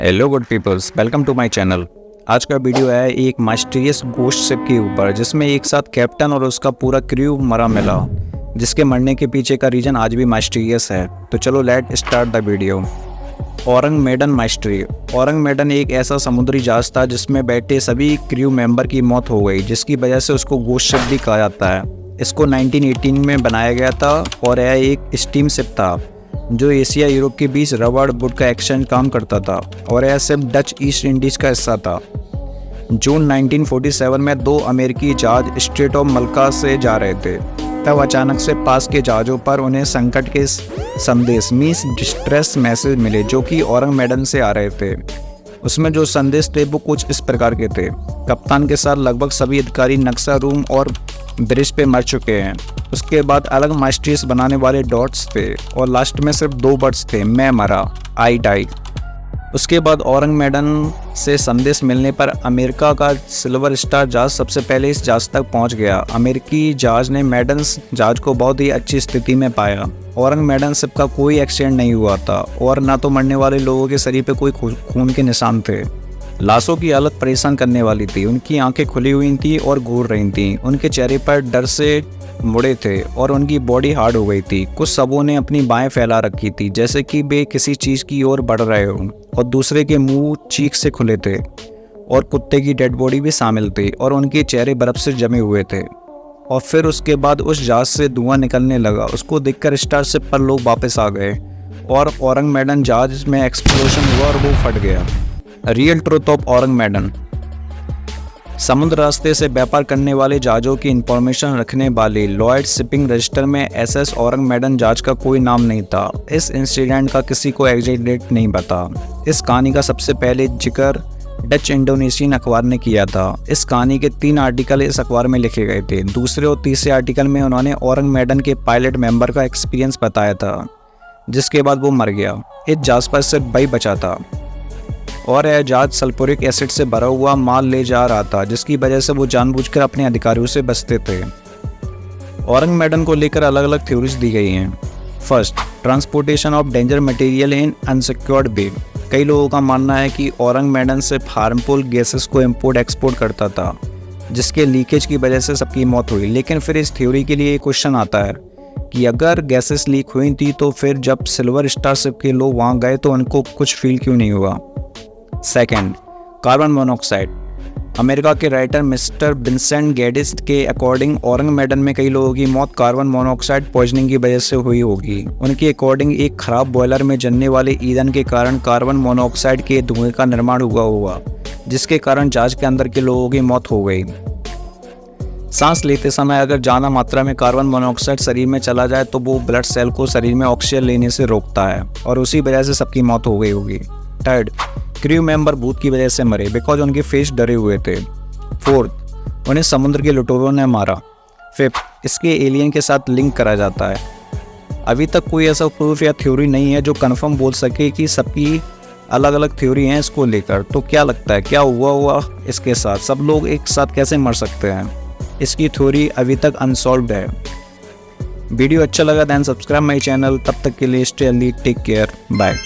Hello good peoples, welcome to my channel. आज का video है एक माइस्टीरियस गोस्ट शिप के ऊपर, जिसमें एक साथ कैप्टन और उसका पूरा क्रू मरा मिला, जिसके मरने के पीछे का रीजन आज भी माइस्टीरियस है। तो चलो let start the video. Ourang Medan mystery. Ourang Medan एक ऐसा समुद्री जहाज था जिसमें बैठे सभी क्रू मेंबर की मौत हो गई, जिसकी वजह से उसको गोस्ट शिप भी कहा जाता है। इसको 1918 में बनाया गया था और यह एक स्टीम शिप था जो एशिया यूरोप के बीच रबड़ वुड का एक्सचेंज काम करता था, और यह सिर्फ डच ईस्ट इंडीज का हिस्सा था। जून 1947 में दो अमेरिकी जहाज स्ट्रेट ऑफ मलक्का से जा रहे थे, तब अचानक से पास के जहाज़ों पर उन्हें संकट के संदेश मीन्स डिस्ट्रेस मैसेज मिले, जो कि औरंग मेडन से आ रहे थे। उसमें जो संदेश थे वो कुछ इस प्रकार के थे: कप्तान के साथ लगभग सभी अधिकारी नक्शा रूम और ब्रिज पे मर चुके हैं। उसके बाद अलग माइस्ट्रीज बनाने वाले डॉट्स थे, और लास्ट में सिर्फ दो वर्ड्स थे: मैं मरा, आई डाई। उसके बाद औरंग मेडन से संदेश मिलने पर अमेरिका का सिल्वर स्टार जहाज सबसे पहले इस जहाज तक पहुंच गया। अमेरिकी जहाज ने मेडन जहाज को बहुत ही अच्छी स्थिति में पाया। औरंग मेडन शिप का कोई एक्सीडेंट नहीं हुआ था, और ना तो मरने वाले लोगों के शरीर पे कोई खून के निशान थे। लाशों की हालत परेशान करने वाली थी। उनकी आंखें खुली हुई थी और घूर रही थीं। उनके चेहरे पर डर से मुड़े थे और उनकी बॉडी हार्ड हो गई थी। कुछ सबों ने अपनी बाहें फैला रखी थी जैसे कि वे किसी चीज़ की ओर बढ़ रहे हों, और दूसरे के मुंह चीख से खुले थे, और कुत्ते की डेड बॉडी भी शामिल थी, और उनके चेहरे बर्फ से जमे हुए थे। और फिर उसके बाद उस जहाज से धुआं निकलने लगा। उसको देखकर स्टारशिप पर लोग वापस आ गए, और औरंग मेडन जहाज में एक्सप्लोजन हुआ और वो फट गया। Real truth of Ourang Medan. समुद्र रास्ते से व्यापार करने वाले जहाज़ों की इंफॉर्मेशन रखने वाले लॉयड शिपिंग रजिस्टर में एसएस औरंग मेडन जहाज का कोई नाम नहीं था। इस इंसिडेंट का किसी को एग्जैक्ट डेट नहीं पता। इस कहानी का सबसे पहले जिक्र डच इंडोनेशियन अखबार ने किया था। इस कहानी के 3 आर्टिकल इस अखबार में लिखे गए थे। दूसरे और तीसरे आर्टिकल में उन्होंने औरंग मेडन के पायलट मेंबर का एक्सपीरियंस बताया था, जिसके बाद वो मर गया। इस जहाज पर सिर्फ वही बचा था, और यह जहाज सल्फ्यूरिक एसिड से भरा हुआ माल ले जा रहा था, जिसकी वजह से वो जानबूझकर अपने अधिकारियों से बचते थे। औरंग मेडन को लेकर अलग अलग थ्योरीज दी गई हैं। First, transportation of danger material in unsecured way. कई लोगों का मानना है कि औरंग मेडन सिर्फ हार्मफुल गैसेस को इम्पोर्ट एक्सपोर्ट करता था, जिसके लीकेज की वजह से सबकी मौत हुई। लेकिन फिर इस थ्योरी के लिए क्वेश्चन आता है कि अगर गैसेस लीक हुई थी तो फिर जब सिल्वर स्टार शिप के लोग वहाँ गए तो उनको कुछ फील क्यों नहीं हुआ। Second, carbon monoxide. अमेरिका के राइटर मिस्टर विंसेंट गैडिस के अकॉर्डिंग औरंग मेडन में कई लोगों की मौत कार्बन मोनोऑक्साइड पॉइजनिंग की वजह से हुई होगी। उनके अकॉर्डिंग एक खराब बॉयलर में जलने वाले ईंधन के कारण कार्बन मोनोऑक्साइड के धुएं का निर्माण हुआ, जिसके कारण जहाज के अंदर के लोगों की मौत हो गई। सांस लेते समय अगर ज़्यादा मात्रा में कार्बन मोनोऑक्साइड शरीर में चला जाए तो वो ब्लड सेल को शरीर में ऑक्सीजन लेने से रोकता है, और उसी वजह से सबकी मौत हो गई होगी। थर्ड, क्रू मेंबर भूत की वजह से मरे बिकॉज उनके फेस डरे हुए थे। फोर्थ, उन्हें समुद्र के लुटेरों ने मारा। फिफ्थ, इसके एलियन के साथ लिंक करा जाता है। अभी तक कोई ऐसा प्रूफ या थ्योरी नहीं है जो कंफर्म बोल सके कि सबकी अलग अलग थ्योरी हैं इसको लेकर। तो क्या लगता है, क्या हुआ इसके साथ? सब लोग एक साथ कैसे मर सकते हैं? इसकी थ्योरी अभी तक अनसॉल्व्ड है। वीडियो अच्छा लगा देन सब्सक्राइब माई चैनल। तब तक के लिए stay healthy, take care, bye.